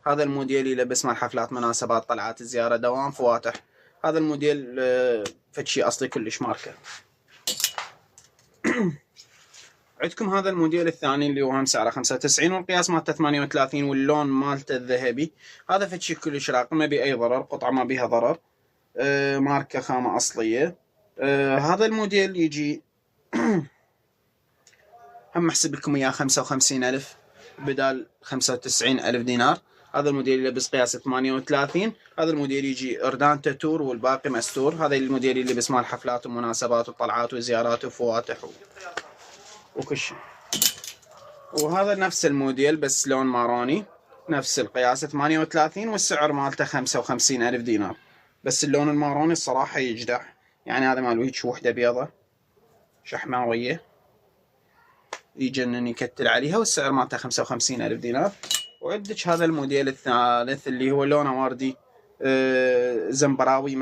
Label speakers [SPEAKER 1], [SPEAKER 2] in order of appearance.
[SPEAKER 1] هذا الموديل يلبس مال حفلات، مناسبات، طلعات، زيارة، دوام، فواتح. هذا الموديل فد شي اصلي كلش ماركه. عندكم هذا الموديل الثاني اللي هو هم سعره 95 والقياس مالته 38 واللون مالته الذهبي. هذا فد شي كلش راقي، ما بي اي ضرر، قطعه ما بيها ضرر، ماركه خامه اصليه. هذا الموديل يجي هم محسب لكم اياه 55,000 بدال 95,000 دينار. هذا الموديل يلبس قياس 38. هذا الموديل يجي اردانتا تور والباقي مستور. هذا الموديل اللي يلبس مال حفلات ومناسبات وطلعات وزيارات وفواتح وكل شيء. وهذا نفس الموديل بس لون ماروني، نفس القياس 38 والسعر مالته 55,000 دينار. بس اللون الماروني الصراحة يجدح، يعني هذا ماله هيك وحدة بيضة شحماوية يجنن يكتل عليها، والسعر مالته 55,000 دينار. وعندك هذا الموديل الثالث اللي هو لونه وردي زنبراوي